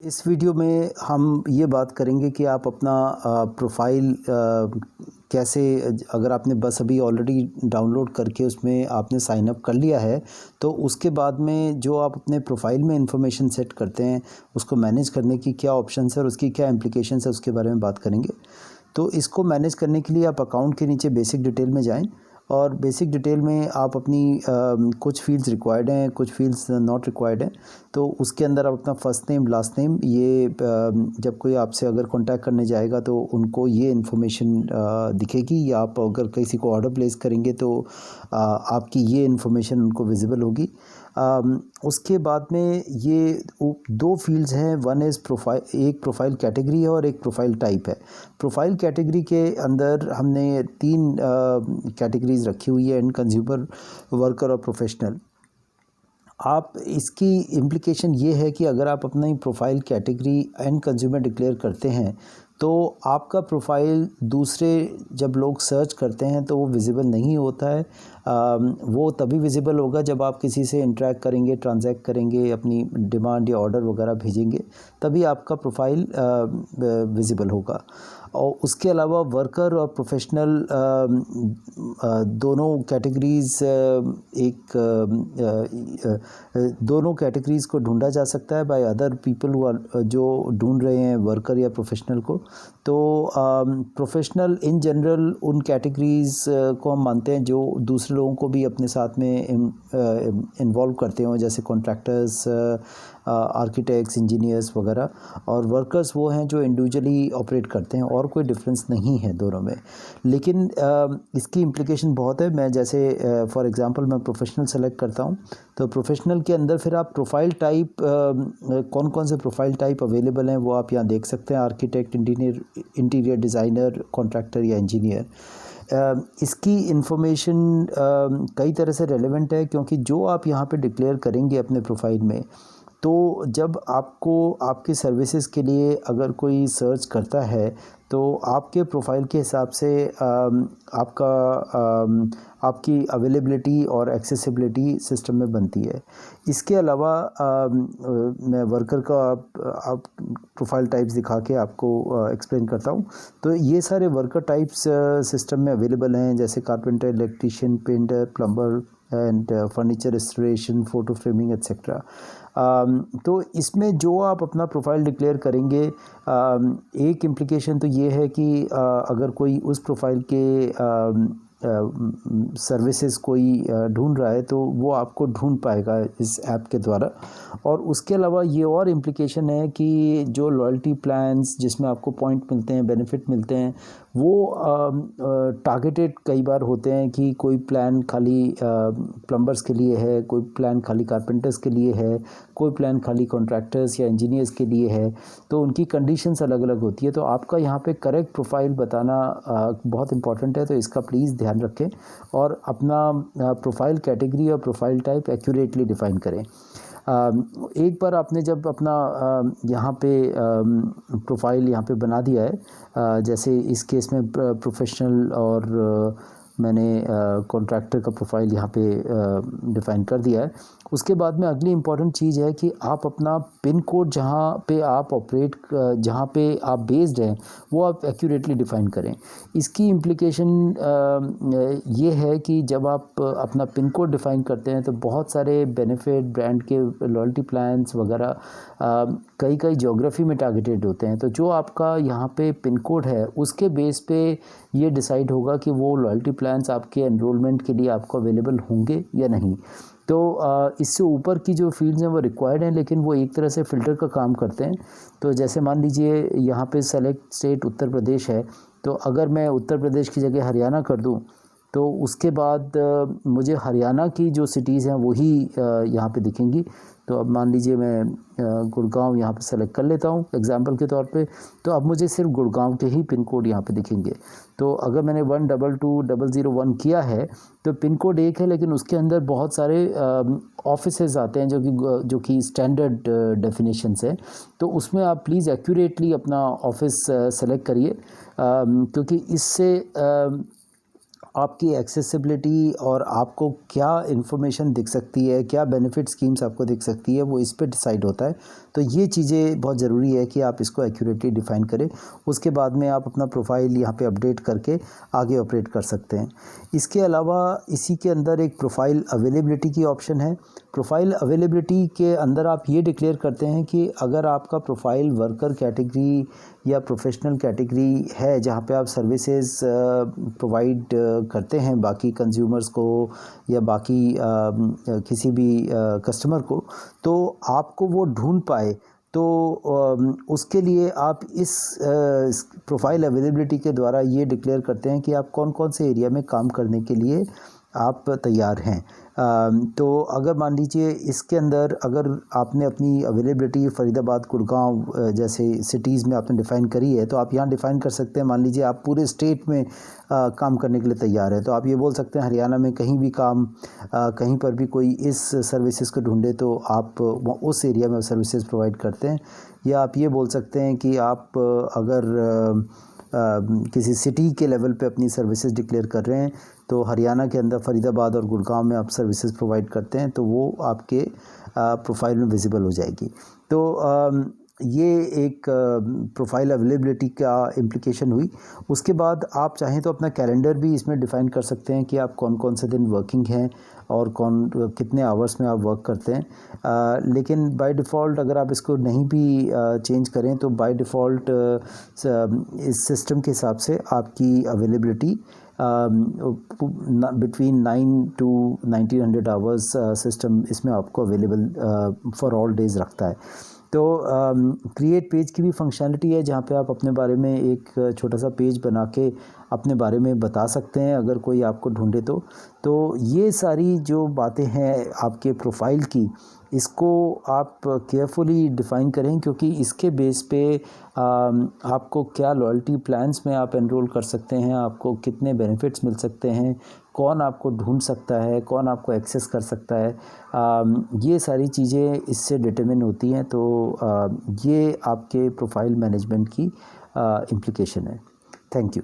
इस वीडियो में हम ये बात करेंगे कि आप अपना प्रोफाइल कैसे, अगर आपने बस अभी ऑलरेडी डाउनलोड करके उसमें आपने साइन अप कर लिया है, तो उसके बाद में जो आप अपने प्रोफाइल में इंफॉर्मेशन सेट करते हैं उसको मैनेज करने की क्या ऑप्शंस है और उसकी क्या इम्प्लिकेशंस है उसके बारे में बात करेंगे। तो इसको मैनेज करने के लिए आप अकाउंट के नीचे बेसिक डिटेल में जाएं और बेसिक डिटेल में आप अपनी कुछ फील्ड्स रिक्वायर्ड हैं, कुछ फील्ड्स नॉट रिक्वायर्ड हैं। तो उसके अंदर आप अपना फर्स्ट नेम, लास्ट नेम, ये जब कोई आपसे अगर कांटेक्ट करने जाएगा तो उनको ये इन्फॉर्मेशन दिखेगी, या आप अगर किसी को ऑर्डर प्लेस करेंगे तो आपकी ये इन्फॉर्मेशन उनको विजिबल होगी। उसके बाद में ये दो फील्ड्स हैं, वन इज़ प्रोफाइल, एक प्रोफाइल कैटेगरी है और एक प्रोफाइल टाइप है। प्रोफाइल कैटेगरी के अंदर हमने तीन कैटेगरीज रखी हुई है, एंड कंज्यूमर, वर्कर और प्रोफेशनल। आप इसकी इम्प्लिकेशन ये है कि अगर आप अपनी profile category and consumer declare करते हैं तो आपका प्रोफाइल दूसरे जब लोग सर्च करते हैं तो वो विजिबल नहीं होता है। वो तभी विजिबल होगा जब आप किसी से इंटरेक्ट करेंगे, ट्रांजैक्ट करेंगे, अपनी डिमांड या ऑर्डर वगैरह भेजेंगे, तभी आपका प्रोफाइल विजिबल होगा। और उसके अलावा वर्कर और प्रोफेशनल दोनों कैटेगरीज़ दोनों कैटेगरीज़ को ढूंढा जा सकता है बाय अदर पीपल जो ढूंढ रहे हैं वर्कर या प्रोफेशनल को। तो प्रोफेशनल इन जनरल उन कैटेगरीज़ को हम मानते हैं जो दूसरे लोगों को भी अपने साथ में इन्वॉल्व करते हों, जैसे कॉन्ट्रैक्टर्स, आर्किटेक्ट्स, इंजीनियर्स वगैरह। और वर्कर्स वो हैं जो इंडिविजुअली ऑपरेट करते हैं, और कोई डिफरेंस नहीं है दोनों में। लेकिन इसकी इम्प्लिकेशन बहुत है। मैं जैसे फॉर एग्जांपल मैं प्रोफेशनल सेलेक्ट करता हूं, तो प्रोफेशनल के अंदर फिर आप प्रोफाइल टाइप, कौन कौन से प्रोफाइल टाइप अवेलेबल हैं वो आप यहाँ देख सकते हैं। आर्किटेक्ट, इंटीरियर डिज़ाइनर, कॉन्ट्रैक्टर या इंजीनियर। इसकी इन्फॉर्मेशन कई तरह से रेलेवेंट है, क्योंकि जो आप यहाँ पे डिक्लेयर करेंगे अपने प्रोफाइल में, तो जब आपको आपकी सर्विसेज के लिए अगर कोई सर्च करता है तो आपके प्रोफाइल के हिसाब से आपकी अवेलेबिलिटी और एक्सेसिबिलिटी सिस्टम में बनती है। इसके अलावा मैं वर्कर का आप प्रोफाइल टाइप्स दिखा के आपको एक्सप्लेन करता हूँ। तो ये सारे वर्कर टाइप्स सिस्टम में अवेलेबल हैं, जैसे carpenter, electrician, painter, plumber and furniture installation, photo framing etcetera. तो इसमें जो आप अपना प्रोफाइल डिक्लेयर करेंगे, एक इम्प्लिकेशन तो ये है कि अगर कोई उस प्रोफाइल के सर्विसेज कोई ढूंढ रहा है तो वो आपको ढूंढ पाएगा इस ऐप के द्वारा। और उसके अलावा ये और इम्प्लिकेशन है कि जो लॉयल्टी प्लान्स जिसमें आपको पॉइंट मिलते हैं, बेनिफिट मिलते हैं, वो टारगेटेड कई बार होते हैं कि कोई प्लान खाली प्लम्बर्स के लिए है, कोई प्लान खाली कारपेंटर्स के लिए है, कोई प्लान खाली कॉन्ट्रैक्टर्स या इंजीनियर्स के लिए है। तो उनकी कंडीशंस अलग अलग होती है। तो आपका यहाँ पे करेक्ट प्रोफाइल बताना बहुत इंपॉर्टेंट है, तो इसका प्लीज़ ध्यान रखें और अपना प्रोफाइल कैटेगरी और प्रोफाइल टाइप एक्यूरेटली डिफ़ाइन करें। एक बार आपने जब अपना यहाँ पे प्रोफाइल यहाँ पे बना दिया है, जैसे इस केस में प्रोफेशनल और मैंने कॉन्ट्रैक्टर का प्रोफाइल यहाँ पे डिफ़ाइन कर दिया है, उसके बाद में अगली इम्पॉर्टेंट चीज़ है कि आप अपना पिन कोड जहाँ पे आप ऑपरेट, जहाँ पे आप बेस्ड हैं, वो आप एक्यूरेटली डिफ़ाइन करें। इसकी इम्प्लिकेशन ये है कि जब आप अपना पिन कोड डिफ़ाइन करते हैं तो बहुत सारे बेनिफिट, ब्रांड के लॉयल्टी प्लान्स वगैरह कई ज्योग्राफी में टारगेटेड होते हैं। तो जो आपका यहाँ पे पिन कोड है उसके बेस पे ये डिसाइड होगा कि वो लॉयल्टी प्लान्स आपके एनरोलमेंट के लिए आपको अवेलेबल होंगे या नहीं। तो इससे ऊपर की जो फील्ड्स हैं वो रिक्वायर्ड हैं, लेकिन वो एक तरह से फ़िल्टर का काम करते हैं। तो जैसे मान लीजिए यहाँ पे सेलेक्ट स्टेट उत्तर प्रदेश है, तो अगर मैं उत्तर प्रदेश की जगह हरियाणा कर दूँ तो उसके बाद मुझे हरियाणा की जो सिटीज़ हैं वही यहाँ पे दिखेंगी। तो अब मान लीजिए मैं गुड़गांव यहाँ पे सेलेक्ट कर लेता हूँ एग्जांपल के तौर पे, तो अब मुझे सिर्फ गुड़गांव के ही पिन कोड यहाँ पे दिखेंगे। तो अगर मैंने 122001 किया है तो पिन कोड एक है, लेकिन उसके अंदर बहुत सारे ऑफिसेज आते हैं जो कि स्टैंडर्ड डेफिनेशंस हैं। तो उसमें आप प्लीज़ एक्यूरेटली अपना ऑफिस सेलेक्ट करिए, क्योंकि इससे आपकी एक्सेसिबिलिटी और आपको क्या इन्फॉर्मेशन दिख सकती है, क्या बेनिफिट स्कीम्स आपको दिख सकती है, वो इस पे डिसाइड होता है। तो ये चीज़ें बहुत ज़रूरी है कि आप इसको एक्यूरेटली डिफ़ाइन करें। उसके बाद में आप अपना प्रोफाइल यहाँ पे अपडेट करके आगे ऑपरेट कर सकते हैं। इसके अलावा इसी के अंदर एक प्रोफाइल अवेलेबिलिटी की ऑप्शन है। प्रोफाइल अवेलेबिलिटी के अंदर आप ये डिक्लेयर करते हैं कि अगर आपका प्रोफाइल वर्कर कैटेगरी या प्रोफेशनल कैटेगरी है जहाँ पे आप सर्विसेज प्रोवाइड करते हैं बाकी कंज्यूमर्स को या बाकी किसी भी कस्टमर को, तो आपको वो ढूंढ पाए। तो उसके लिए आप इस प्रोफाइल अवेलेबिलिटी के द्वारा ये डिक्लेयर करते हैं कि आप कौन कौन से एरिया में काम करने के लिए आप तैयार हैं। तो अगर मान लीजिए इसके अंदर अगर आपने अपनी अवेलेबिलिटी फरीदाबाद, गुड़गांव जैसे सिटीज़ में आपने डिफ़ाइन करी है, तो आप यहाँ डिफ़ाइन कर सकते हैं। मान लीजिए आप पूरे स्टेट में काम करने के लिए तैयार है, तो आप ये बोल सकते हैं हरियाणा में कहीं भी काम कहीं पर भी कोई इस सर्विसेज को ढूंढे तो आप उस एरिया में सर्विसेज प्रोवाइड करते हैं। या आप ये बोल सकते हैं कि आप अगर किसी सिटी के लेवल पे अपनी सर्विसेज डिक्लेयर कर रहे हैं तो हरियाणा के अंदर फरीदाबाद और गुड़गांव में आप सर्विसेज प्रोवाइड करते हैं, तो वो आपके प्रोफाइल में विजिबल हो जाएगी। तो ये एक प्रोफाइल अवेलेबिलिटी का इम्प्लिकेशन हुई। उसके बाद आप चाहें तो अपना कैलेंडर भी इसमें डिफ़ाइन कर सकते हैं कि आप कौन कौन से दिन वर्किंग हैं और कितने आवर्स में आप वर्क करते हैं। लेकिन बाय डिफ़ॉल्ट अगर आप इसको नहीं भी चेंज करें तो बाय डिफ़ॉल्ट इस सिस्टम के हिसाब से आपकी availability between 9 to 1900 hours system इसमें आपको अवेलेबल फॉर ऑल डेज़ रखता है। तो क्रिएट पेज की भी फंक्शनलिटी है जहाँ पे आप अपने बारे में एक छोटा सा पेज बना के अपने बारे में बता सकते हैं अगर कोई आपको ढूंढे तो ये सारी जो बातें हैं आपके प्रोफाइल की, इसको आप केयरफुली डिफ़ाइन करें, क्योंकि इसके बेस पे आपको क्या लॉयल्टी प्लान्स में आप एनरोल कर सकते हैं, आपको कितने बेनिफिट्स मिल सकते हैं, कौन आपको ढूंढ सकता है, कौन आपको एक्सेस कर सकता है, ये सारी चीज़ें इससे डिटरमिन होती हैं। तो ये आपके प्रोफाइल मैनेजमेंट की इम्प्लिकेशन है। Thank you.